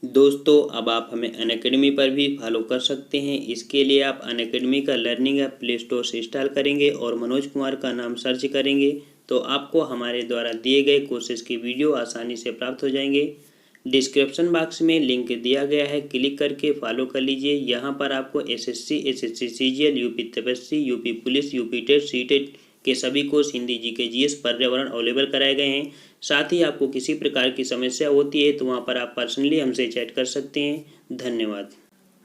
दोस्तों अब आप हमें अनअकैडमी पर भी फॉलो कर सकते हैं। इसके लिए आप अनअकैडमी का लर्निंग ऐप प्ले स्टोर से इंस्टॉल करेंगे और मनोज कुमार का नाम सर्च करेंगे तो आपको हमारे द्वारा दिए गए कोर्सेज की वीडियो आसानी से प्राप्त हो जाएंगे। डिस्क्रिप्शन बॉक्स में लिंक दिया गया है, क्लिक करके फॉलो कर लीजिए। यहाँ पर आपको SSC, SSC CGL, UP Tapasvi, UP police, UP TET, CTET के सभी कोर्स हिंदी, जीके, जीएस, पर्यावरण अवेलेबल कराए गए हैं। साथ ही आपको किसी प्रकार की समस्या होती है तो वहाँ पर आप पर्सनली हमसे चैट कर सकते हैं। धन्यवाद।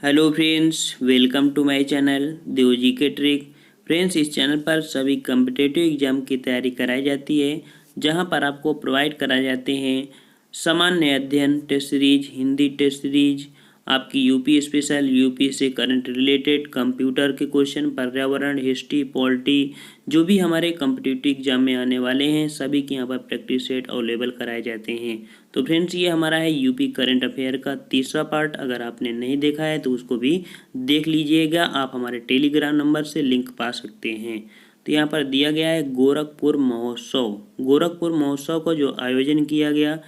Hello friends, welcome to my channel Dev ji के ट्रिक। फ्रेंड्स, इस चैनल पर सभी कम्पिटिटिव एग्जाम की तैयारी कराई जाती है, जहाँ पर आपको प्रोवाइड कराए जाते हैं सामान्य अध्ययन test series, Hindi test series, आपकी यूपी स्पेशल, यूपी से करंट रिलेटेड, कंप्यूटर के क्वेश्चन, पर्यावरण, हिस्ट्री, पॉलिटी, जो भी हमारे कम्पिटिटिव एग्जाम में आने वाले हैं सभी के यहाँ पर प्रैक्टिस सेट अवेलेबल कराए जाते हैं। तो फ्रेंड्स, ये हमारा है यूपी करंट अफेयर का तीसरा पार्ट। अगर आपने नहीं देखा है तो उसको भी देख लीजिएगा। आप हमारे टेलीग्राम नंबर से लिंक पा सकते हैं। तो यहाँ पर दिया गया है गोरखपुर महोत्सव। गोरखपुर महोत्सव का जो आयोजन किया गया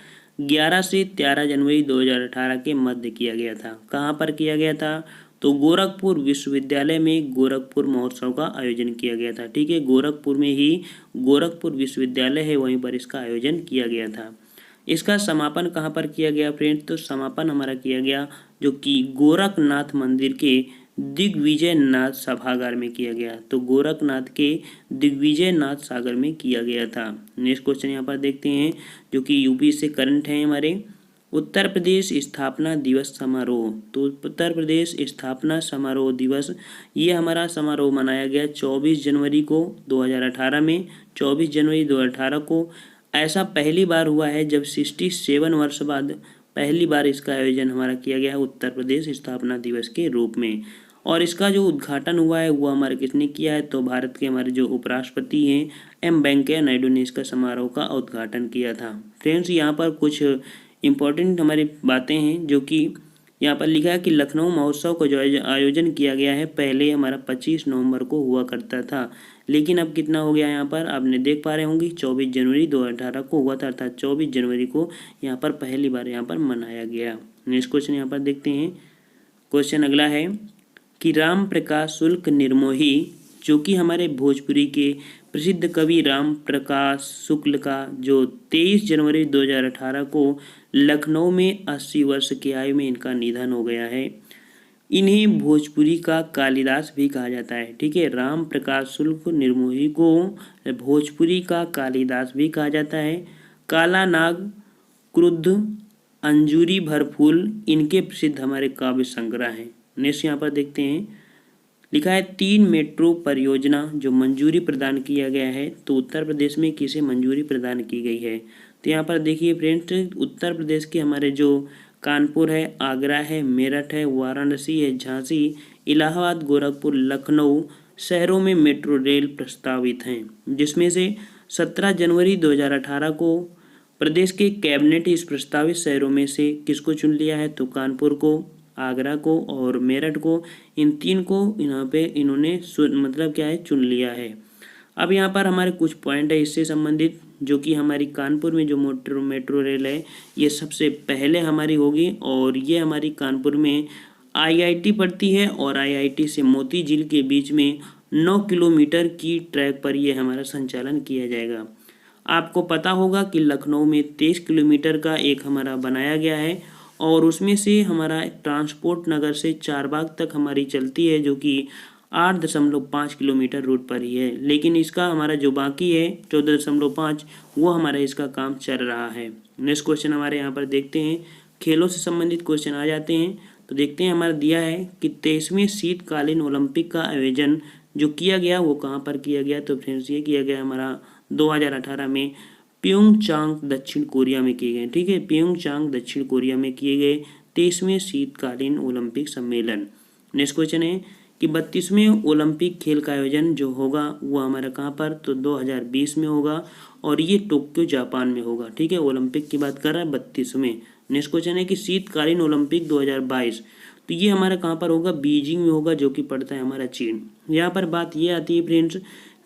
11 से 13 जनवरी 2018 के मध्य किया गया था। कहाँ पर किया गया था? तो गोरखपुर विश्वविद्यालय में गोरखपुर महोत्सव का आयोजन किया गया था। ठीक है, गोरखपुर में ही गोरखपुर विश्वविद्यालय है, वहीं पर इसका आयोजन किया गया था। इसका समापन कहाँ पर किया गया फ्रेंड्स? तो समापन हमारा किया गया जो कि गोरखनाथ मंदिर के दिग्विजय नाथ सभागार में किया गया। तो गोरखनाथ के दिग्विजय नाथ सागर में किया गया था। नेक्स्ट क्वेश्चन यहाँ पर देखते हैं जो कि यूपी से करंट है हमारे। उत्तर प्रदेश स्थापना दिवस समारोह। तो उत्तर प्रदेश स्थापना समारोह दिवस, ये हमारा समारोह मनाया गया 24 जनवरी को 2018 में। 24 जनवरी 2018 को ऐसा पहली बार हुआ है जब 67 वर्ष बाद पहली बार इसका आयोजन हमारा किया गया है उत्तर प्रदेश स्थापना दिवस के रूप में। और इसका जो उद्घाटन हुआ है वो हमारे किसने किया है? तो भारत के हमारे जो उपराष्ट्रपति हैं एम वेंकैया नायडू ने इसका समारोह का उद्घाटन किया था। फ्रेंड्स, यहाँ पर कुछ इम्पोर्टेंट हमारी बातें हैं जो कि यहाँ पर लिखा है कि लखनऊ महोत्सव को जो आयोजन किया गया है पहले हमारा 25 नवंबर को हुआ करता था, लेकिन अब कितना हो गया यहाँ पर आपने देख पा रहे होंगे 24 जनवरी 2018 को हुआ था, अर्थात 24 जनवरी को यहाँ पर पहली बार यहाँ पर मनाया गया। नेक्स्ट क्वेश्चन यहाँ पर देखते हैं। क्वेश्चन अगला है कि राम प्रकाश शुक्ल निर्मोही, जो कि हमारे भोजपुरी के प्रसिद्ध कवि राम प्रकाश शुक्ल का जो 23 जनवरी 2018 को लखनऊ में 80 वर्ष की आयु में इनका निधन हो गया है। इन्हें भोजपुरी का कालिदास भी कहा जाता है। ठीक है, राम प्रकाश शुक्ल निर्मोही को भोजपुरी का कालिदास भी कहा जाता है। काला नाग, क्रुद्ध, अंजूरी भरफूल इनके प्रसिद्ध हमारे काव्य संग्रह हैं। नेक्स्ट यहाँ पर देखते हैं, लिखा है 3 मेट्रो परियोजना जो मंजूरी प्रदान किया गया है। तो उत्तर प्रदेश में किसे मंजूरी प्रदान की गई है? तो यहाँ पर देखिए फ्रेंड्स, उत्तर प्रदेश के हमारे जो कानपुर है, आगरा है, मेरठ है, वाराणसी है, झांसी, इलाहाबाद, गोरखपुर, लखनऊ शहरों में मेट्रो रेल प्रस्तावित हैं, जिसमें से 17 जनवरी 2018 को प्रदेश के कैबिनेट इस प्रस्तावित शहरों में से किसको चुन लिया है? तो कानपुर को, आगरा को और मेरठ को, इन 3 को यहाँ पे इन्होंने मतलब क्या है चुन लिया है। अब यहाँ पर हमारे कुछ पॉइंट है इससे संबंधित, जो कि हमारी कानपुर में जो मेट्रो रेल है ये सबसे पहले हमारी होगी और ये हमारी कानपुर में आईआईटी पड़ती है और आईआईटी से मोती झील के बीच में 9 किलोमीटर की ट्रैक पर ये हमारा संचालन किया जाएगा। आपको पता होगा कि लखनऊ में 23 किलोमीटर का एक हमारा बनाया गया है और उसमें से हमारा ट्रांसपोर्ट नगर से चारबाग तक हमारी चलती है, जो कि 8.5 किलोमीटर रूट पर ही है, लेकिन इसका हमारा जो बाकी है 14.5 वो हमारा इसका काम चल रहा है। नेक्स्ट क्वेश्चन हमारे यहाँ पर देखते हैं, खेलों से संबंधित क्वेश्चन आ जाते हैं। तो देखते हैं, हमारा दिया है कि 23वें शीतकालीन ओलंपिक का आयोजन जो किया गया वो कहाँ पर किया गया? तो फ्रेंड्स, ये किया गया हमारा 2018 में प्योंगचांग दक्षिण कोरिया में किए गए। ठीक है, प्योंगचांग दक्षिण कोरिया में किए गए 23वें शीतकालीन ओलंपिक सम्मेलन। नेक्स्ट क्वेश्चन है कि 32वें ओलंपिक खेल का आयोजन जो होगा वो हमारा कहाँ पर? तो 2020 में होगा और ये टोक्यो जापान में होगा। ठीक है, ओलंपिक की बात कर रहा है 32वें। नेक्स्ट क्वेश्चन है कि शीतकालीन ओलंपिक 2022, तो ये हमारा कहाँ पर होगा? बीजिंग में होगा, जो कि पड़ता है हमारा चीन। यहाँ पर बात ये आती है फ्रेंड्स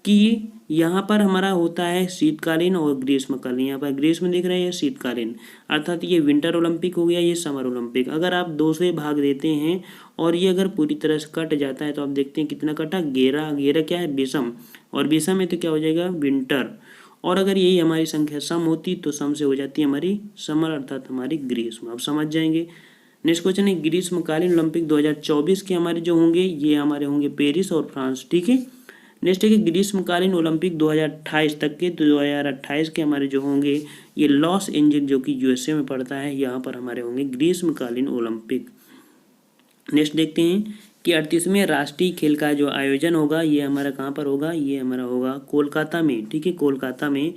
कि यहाँ पर हमारा होता है शीतकालीन और ग्रीष्मकालीन। यहाँ पर ग्रीष्म दिख रहा है, ये शीतकालीन, अर्थात ये विंटर ओलंपिक हो गया, ये समर ओलंपिक। अगर आप दो से भाग देते हैं और ये अगर पूरी तरह से कट जाता है तो आप देखते हैं कितना कटा, 11। 11 क्या है, विषम, और विषम में तो क्या हो जाएगा, विंटर। और अगर यही हमारी संख्या सम होती तो सम से हो जाती है हमारी समर, अर्थात हमारी ग्रीष्म। आप समझ जाएंगे। नेक्स्ट क्वेश्चन है ग्रीष्मकालीन ओलंपिक 2024 के हमारे जो होंगे, ये हमारे होंगे पेरिस और फ्रांस। ठीक है। नेक्स्ट है कि ग्रीष्मकालीन ओलंपिक 2028 तक के, तो 2028 के हमारे जो होंगे ये लॉस एंजल्स जो कि यूएसए में पड़ता है, यहाँ पर हमारे होंगे ग्रीष्मकालीन ओलंपिक। नेक्स्ट देखते हैं कि 38वें राष्ट्रीय खेल का जो आयोजन होगा ये हमारा कहाँ पर होगा, ये हमारा होगा कोलकाता में। ठीक है, कोलकाता में।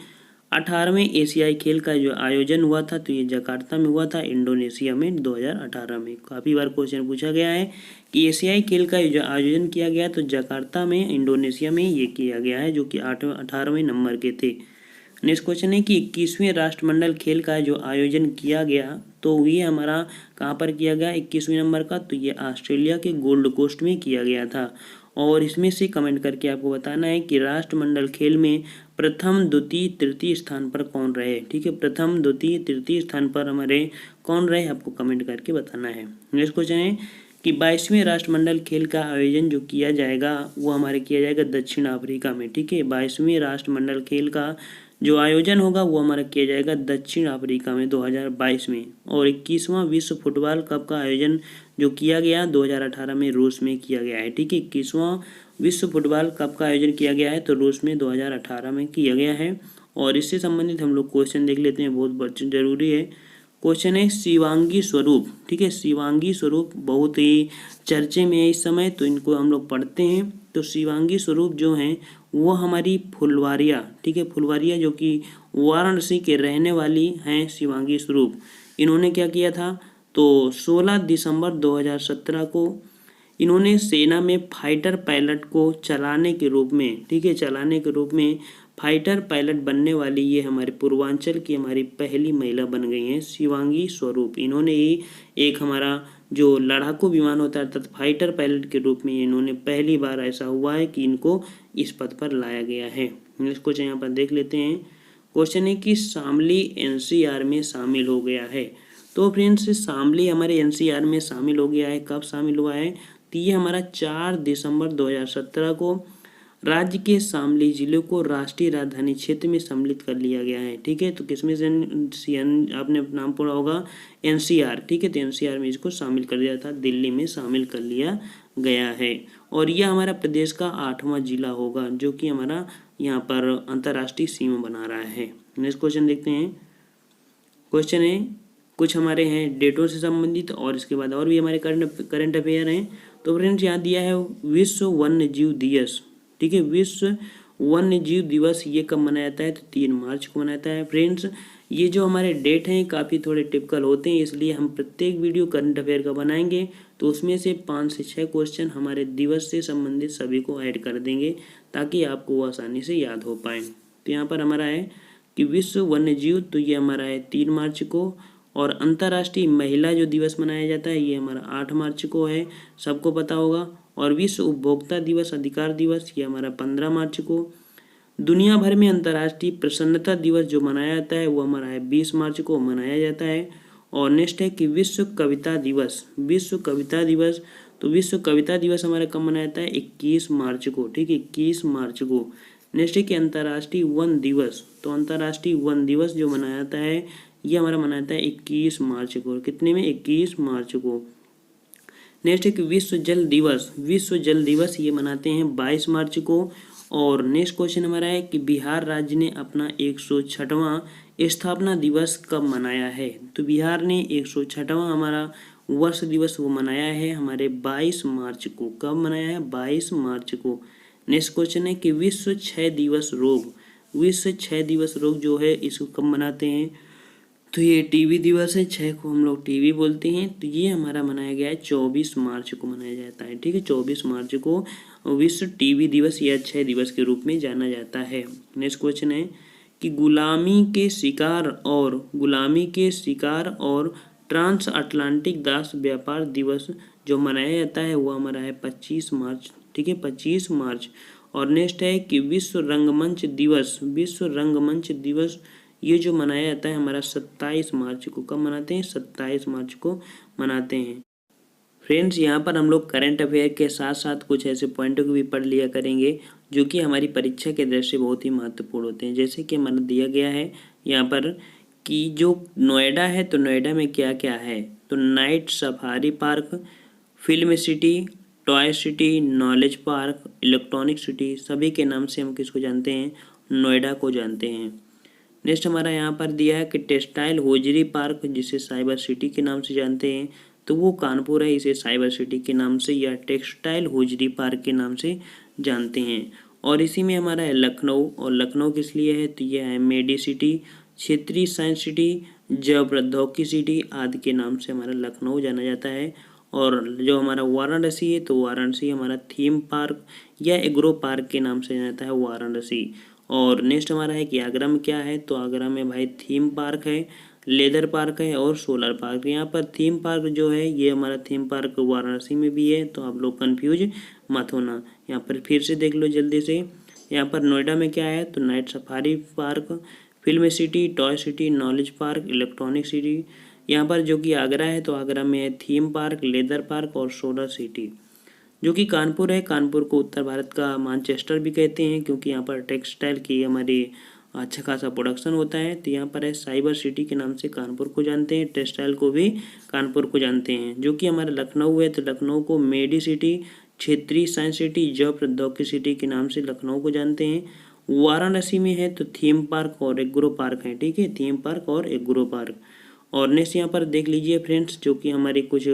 18वें एशियाई खेल का जो आयोजन हुआ था तो ये जकार्ता में हुआ था, इंडोनेशिया में 2018 में। काफ़ी बार क्वेश्चन पूछा गया है कि एशियाई खेल का जो आयोजन किया गया तो जकार्ता में, इंडोनेशिया में ये किया गया है, जो कि 18वें नंबर के थे। नेक्स्ट क्वेश्चन है कि 21वें राष्ट्रमंडल खेल का जो आयोजन किया गया तो ये हमारा कहाँ पर किया गया, 21वें नंबर का, तो ये ऑस्ट्रेलिया के गोल्ड कोस्ट में किया गया था। और इसमें से कमेंट करके आपको बताना है कि राष्ट्रमंडल खेल में प्रथम, द्वितीय, तृतीय स्थान पर कौन रहे। ठीक है, प्रथम, द्वितीय, तृतीय स्थान पर हमारे कौन रहे, आपको कमेंट करके बताना है। नेक्स्ट क्वेश्चन है कि 22वें राष्ट्रमंडल खेल का आयोजन जो किया जाएगा वो हमारे किया जाएगा दक्षिण अफ्रीका में। ठीक है, 22वें राष्ट्रमंडल खेल का जो आयोजन होगा वो हमारा किया जाएगा दक्षिण अफ्रीका में 2022 में। और 21वां विश्व फुटबॉल कप का आयोजन जो किया गया 2018 में रूस में किया गया है। ठीक है, 21वां विश्व फुटबॉल कप का आयोजन किया गया है तो रूस में 2018 में किया गया है। और इससे संबंधित हम लोग क्वेश्चन देख लेते हैं, बहुत जरूरी है। क्वेश्चन है शिवांगी स्वरूप। ठीक है, शिवांगी स्वरूप बहुत ही चर्चे में है इस समय, तो इनको हम लोग पढ़ते हैं। तो शिवांगी स्वरूप जो हैं वो हमारी फुलवारिया, ठीक है, फुलवारिया जो कि वाराणसी के रहने वाली हैं शिवांगी स्वरूप। इन्होंने क्या किया था, तो 16 दिसंबर 2017 को इन्होंने सेना में फाइटर पायलट को चलाने के रूप में, ठीक है, चलाने के रूप में फाइटर पायलट बनने वाली ये हमारे पूर्वांचल की हमारी पहली महिला बन गई हैं शिवांगी स्वरूप। इन्होंने ही एक हमारा जो लड़ाकू विमान होता है अर्थात फाइटर पायलट के रूप में इन्होंने पहली बार ऐसा हुआ है कि इनको इस पद पर लाया गया है। नेक्स्ट क्वेश्चन यहाँ पर देख लेते हैं। क्वेश्चन है कि शामली एनसीआर में शामिल हो गया है। तो फ्रेंड्स शामली हमारे एनसीआर में शामिल हो गया है। कब शामिल हुआ है, तो ये हमारा 4 दिसंबर 2017 को राज्य के शामली जिले को राष्ट्रीय राजधानी क्षेत्र में सम्मिलित कर लिया गया है। ठीक है, तो किसमें से आपने नाम पढ़ा होगा, एनसीआर। ठीक है, तो एनसीआर में इसको शामिल कर दिया था, दिल्ली में शामिल कर लिया गया है। और यह हमारा प्रदेश का 8वां जिला होगा जो कि हमारा यहाँ पर अंतर्राष्ट्रीय सीमा बना रहा है। नेक्स्ट क्वेश्चन देखते हैं। क्वेश्चन है कुछ हमारे हैं डेटों से संबंधित और इसके बाद और भी हमारे करंट अफेयर हैं। तो फ्रेंड्स यहाँ दिया है विश्व वन्य जीव दिवस। ठीक है, विश्व वन्य जीव दिवस ये कब मनाया जाता है, तो 3 मार्च को मनाया जाता है। फ्रेंड्स ये जो हमारे डेट हैं काफ़ी थोड़े टिपिकल होते हैं, इसलिए हम प्रत्येक वीडियो करंट अफेयर का बनाएंगे तो उसमें से 5 से 6 क्वेश्चन हमारे दिवस से संबंधित सभी को ऐड कर देंगे ताकि आपको वो आसानी से याद हो पाए। तो यहाँ पर हमारा है कि विश्व वन्य जीव, तो ये हमारा है 3 मार्च को। और अंतर्राष्ट्रीय महिला जो दिवस मनाया जाता है ये हमारा 8 मार्च को है, सबको पता होगा। और विश्व उपभोक्ता दिवस, अधिकार दिवस, ये हमारा 15 मार्च को। दुनिया भर में अंतर्राष्ट्रीय प्रसन्नता दिवस जो मनाया जाता है वो हमारा है 20 मार्च को मनाया जाता है। और नेक्स्ट है कि विश्व कविता दिवस, विश्व कविता दिवस, तो विश्व कविता दिवस हमारा कब मनाया जाता है, 21 मार्च को। ठीक है, 21 मार्च को। नेक्स्ट है कि अंतर्राष्ट्रीय वन दिवस, तो अंतर्राष्ट्रीय वन दिवस जो मनाया जाता है ये हमारा मनाया जाता है 21 मार्च को। कितने में, 21 मार्च को। नेक्स्ट है कि विश्व जल दिवस, विश्व जल दिवस ये मनाते हैं 22 मार्च को। और नेक्स्ट क्वेश्चन हमारा है कि बिहार राज्य ने अपना 106वां स्थापना दिवस कब मनाया है, तो बिहार ने 106वां हमारा वर्ष दिवस वो मनाया है हमारे 22 मार्च को। कब मनाया है, 22 मार्च को। नेक्स्ट क्वेश्चन है कि विश्व क्षय दिवस रोग, विश्व क्षय दिवस रोग जो है इसको कब मनाते हैं, तो ये टीबी दिवस है, 6 को हम लोग टीबी बोलते हैं। तो ये हमारा मनाया गया है 24 मार्च को मनाया जाता है। ठीक है, 24 मार्च को विश्व टीबी दिवस या क्षय दिवस के रूप में जाना जाता है। नेक्स्ट क्वेश्चन है कि गुलामी के शिकार और ट्रांस अटलांटिक दास व्यापार दिवस जो मनाया जाता है वो हमारा है 25 मार्च। ठीक है, 25 मार्च। और नेक्स्ट है कि विश्व रंगमंच दिवस ये जो मनाया जाता है हमारा 27 मार्च को। कब मनाते हैं? 27 मार्च को मनाते हैं। फ्रेंड्स, यहाँ पर हम लोग करंट अफेयर के साथ साथ कुछ ऐसे पॉइंटों को भी पढ़ लिया करेंगे जो कि हमारी परीक्षा के दृष्टि से बहुत ही महत्वपूर्ण होते हैं। जैसे कि हमारा दिया गया है यहाँ पर कि जो नोएडा है, तो नोएडा में क्या क्या है, तो night safari park, film city, toy city, knowledge park, electronic city, सभी के नाम से हम किसको जानते हैं? नोएडा को जानते हैं। नेक्स्ट हमारा यहाँ पर दिया है कि टेक्सटाइल होजरी पार्क, जिसे साइबर सिटी के नाम से जानते हैं, तो वो कानपुर है, इसे साइबर सिटी के नाम से या टेक्सटाइल होजरी पार्क के नाम से जानते हैं। और इसी में हमारा है लखनऊ, और लखनऊ किस लिए है? तो यह है मेडी सिटी, क्षेत्रीय साइंस सिटी, जैव प्रौद्योगिकी सिटी आदि के नाम से हमारा लखनऊ जाना जाता है। और जो हमारा वाराणसी है, तो वाराणसी हमारा थीम पार्क या एग्रो पार्क के नाम से जाना जाता है वाराणसी। और नेक्स्ट हमारा है कि आगरा में क्या है, तो आगरा में भाई थीम पार्क है, लेदर पार्क है और सोलर पार्क। यहाँ पर थीम पार्क जो है ये हमारा थीम पार्क वाराणसी में भी है, तो आप लोग कंफ्यूज मत होना। यहाँ पर फिर से देख लो जल्दी से। यहाँ पर नोएडा में क्या है, तो night safari park, film city, toy city, knowledge park, electronic city. यहाँ पर जो कि आगरा है, तो आगरा में है थीम पार्क, लेदर पार्क और सोलर सिटी। जो कि कानपुर है, कानपुर को उत्तर भारत का मैनचेस्टर भी कहते हैं, क्योंकि यहाँ पर टेक्सटाइल की हमारी अच्छा खासा प्रोडक्शन होता है। तो यहाँ पर है साइबर सिटी के नाम से कानपुर को जानते हैं, टेक्सटाइल को भी कानपुर को जानते हैं। जो कि हमारा लखनऊ है, तो लखनऊ को मेडी सिटी, क्षेत्रीय साइंस सिटी, जैव प्रौद्योगिकी सिटी के नाम से लखनऊ को जानते हैं। वाराणसी में है तो थीम पार्क और एग्रो पार्क है, ठीक है, थीम पार्क और एग्रो पार्क। और नेक्स्ट यहाँ पर देख लीजिए फ्रेंड्स, जो कि हमारी कुछ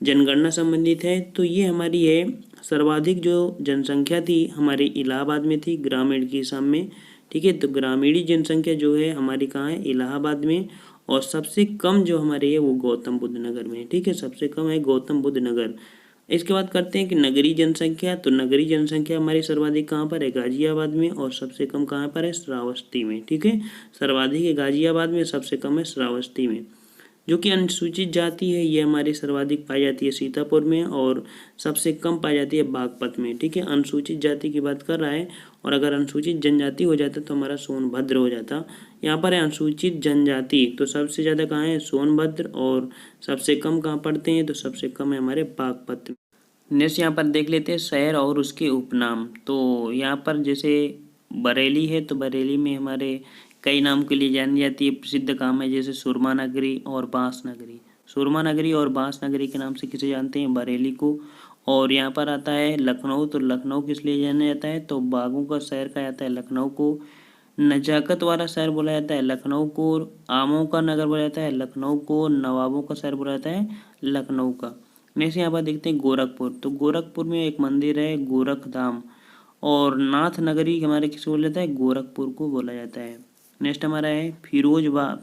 जनगणना संबंधित है, तो ये हमारी है सर्वाधिक जो जनसंख्या थी हमारे इलाहाबाद में थी, ग्रामीण के हिसाब में, ठीक है। तो ग्रामीणी जनसंख्या जो है हमारी कहाँ है? इलाहाबाद में। और सबसे कम जो हमारे है वो गौतम बुद्ध नगर में, ठीक है, सबसे कम है गौतम बुद्ध नगर। इसके बाद करते हैं कि नगरीय जनसंख्या, तो नगरीय जनसंख्या हमारी सर्वाधिक कहाँ पर है? गाजियाबाद में। और सबसे कम कहाँ पर है? श्रावस्ती में, ठीक है, सर्वाधिक है गाजियाबाद में, सबसे कम है श्रावस्ती में। जो कि अनुसूचित जाति है ये हमारी सर्वाधिक पाई जाती है सीतापुर में, और सबसे कम पाई जाती है बागपत में, ठीक है। अनुसूचित जाति की बात कर रहा है, और अगर अनुसूचित जनजाति हो जाता तो हमारा सोनभद्र हो जाता। यहाँ पर है अनुसूचित जनजाति, तो सबसे ज़्यादा कहाँ है? सोनभद्र। और सबसे कम कहाँ पड़ते हैं? तो सबसे कम है हमारे बागपत। नेक्स्ट यहाँ पर देख लेते हैं शहर और उसके उपनाम। तो यहाँ पर जैसे बरेली है, तो बरेली में हमारे कई नाम के लिए जानी जाती है, प्रसिद्ध काम है, जैसे सुरमा नगरी और बांस नगरी। सुरमा नगरी और बांस नगरी के नाम से किसे जानते हैं? बरेली को। और यहाँ पर आता है लखनऊ, तो लखनऊ किस लिए जाना जाता है? तो बागों का शहर कहा जाता है लखनऊ को। नजाकत वाला शहर बोला जाता है लखनऊ को। आमों का नगर बोला जाता है लखनऊ को। नवाबों का शहर बोला जाता है लखनऊ का। नेक्स्ट यहाँ पर देखते हैं गोरखपुर, तो गोरखपुर में एक मंदिर है गोरखधाम। और नाथ नगरी हमारे किसको बोला जाता है? गोरखपुर को बोला जाता है। नेक्स्ट हमारा है फिरोजाबाद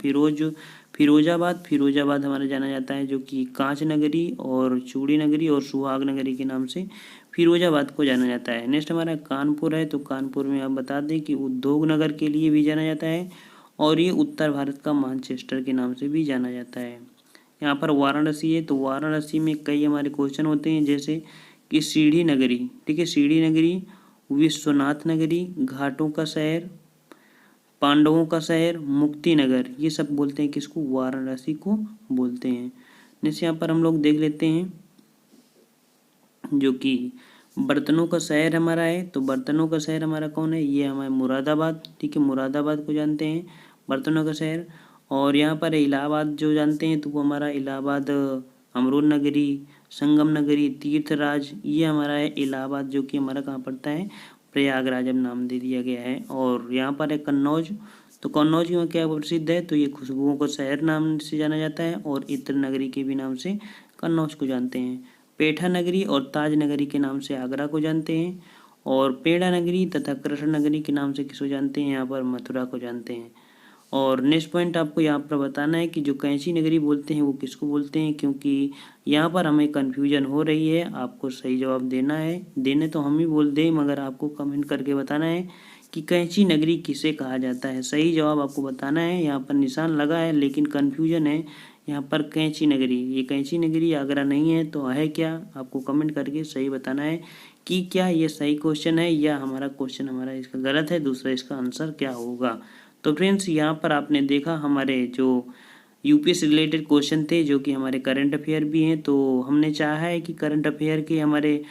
हमारा जाना जाता है, जो कि कांच नगरी और चूड़ी नगरी और सुहाग नगरी के नाम से फिरोजाबाद को जाना जाता है। नेक्स्ट हमारा कानपुर है, तो कानपुर में आप बता दें कि उद्योग नगर के लिए भी जाना जाता है, और ये उत्तर भारत का मैनचेस्टर के नाम से भी जाना जाता है। यहाँ पर वाराणसी है, तो वाराणसी में कई हमारे क्वेश्चन होते हैं, जैसे कि सीढ़ी नगरी, ठीक है, सीढ़ी नगरी, विश्वनाथ नगरी, घाटों का शहर, पांडवों का शहर, मुक्ति नगर, ये सब बोलते हैं किसको? वाराणसी को बोलते हैं। जैसे यहाँ पर हम लोग देख लेते हैं जो कि बर्तनों का शहर हमारा है, तो बर्तनों का शहर हमारा कौन है? ये हमारा मुरादाबाद, ठीक है, मुरादाबाद को जानते हैं बर्तनों का शहर। और यहाँ पर इलाहाबाद जो जानते हैं, तो वो हमारा इलाहाबाद अमरूद नगरी, संगम नगरी, तीर्थराज, ये हमारा है इलाहाबाद, जो कि हमारा कहाँ पड़ता है? प्रयागराज अब नाम दे दिया गया है। और यहाँ पर है कन्नौज, तो कन्नौज में क्या प्रसिद्ध है? तो ये खुशबुओं का शहर नाम से जाना जाता है, और इत्र नगरी के भी नाम से कन्नौज को जानते हैं। पेठा नगरी और ताज नगरी के नाम से आगरा को जानते हैं, और पेड़ा नगरी तथा कृष्ण नगरी के नाम से किसको जानते हैं? यहाँ पर मथुरा को जानते हैं। और नेक्स्ट पॉइंट आपको यहाँ पर बताना है कि जो कैंची नगरी बोलते हैं वो किसको बोलते हैं, क्योंकि यहाँ पर हमें कन्फ्यूजन हो रही है। आपको सही जवाब देना है, देने तो हम ही बोल दें, मगर आपको कमेंट करके बताना है कि कैंची नगरी किसे कहा जाता है। सही जवाब आपको बताना है। यहाँ पर निशान लगा है, लेकिन कन्फ्यूजन है, यहाँ पर कैंची नगरी, ये कैंची नगरी आगरा नहीं है तो है क्या, आपको कमेंट करके सही बताना है कि क्या ये सही क्वेश्चन है या हमारा क्वेश्चन हमारा इसका गलत है, दूसरा इसका आंसर क्या होगा। तो फ्रेंड्स यहाँ पर आपने देखा हमारे जो यूपी से रिलेटेड क्वेश्चन थे जो कि हमारे करंट अफेयर भी हैं, तो हमने चाहा है कि करंट अफेयर के हमारे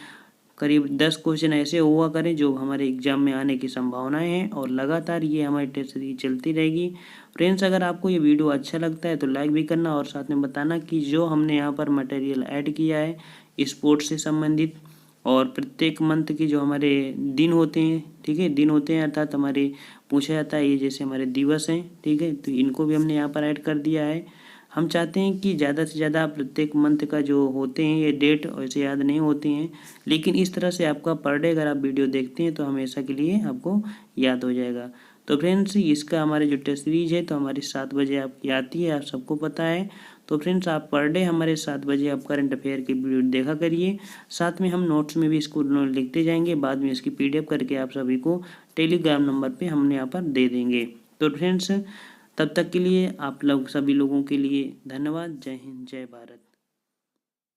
करीब 10 क्वेश्चन ऐसे हुआ करें जो हमारे एग्जाम में आने की संभावनाएं हैं और लगातार ये हमारी टेस्ट सीरीज चलती रहेगी। फ्रेंड्स अगर आपको ये वीडियो अच्छा लगता है तो लाइक भी करना और साथ में बताना कि जो हमने यहाँ पर मटेरियल ऐड किया है स्पोर्ट्स से संबंधित और प्रत्येक मंथ के जो हमारे दिन होते हैं, ठीक है, दिन होते हैं अर्थात हमारे पूछा जाता है ये जैसे हमारे दिवस हैं, ठीक है, तो इनको भी हमने यहाँ पर ऐड कर दिया है। हम चाहते हैं कि ज़्यादा से ज़्यादा प्रत्येक मंथ का जो होते हैं ये डेट वैसे याद नहीं होती हैं, लेकिन इस तरह से आपका पर डे अगर आप वीडियो देखते हैं तो हमेशा के लिए आपको याद हो जाएगा। तो फ्रेंड्स इसका हमारे जो टेस्ट सीरीज है तो हमारी 7 बजे आपकी आती है, आप सबको पता है। तो फ्रेंड्स आप पर डे हमारे 7 बजे आप करंट अफेयर की वीडियो देखा करिए, साथ में हम नोट्स में भी इसको लिखते जाएंगे, बाद में इसकी PDF करके आप सभी को टेलीग्राम नंबर पे हमने यहाँ पर दे देंगे। तो फ्रेंड्स तब तक के लिए आप लोग सभी लोगों के लिए धन्यवाद। जय हिंद, जय भारत।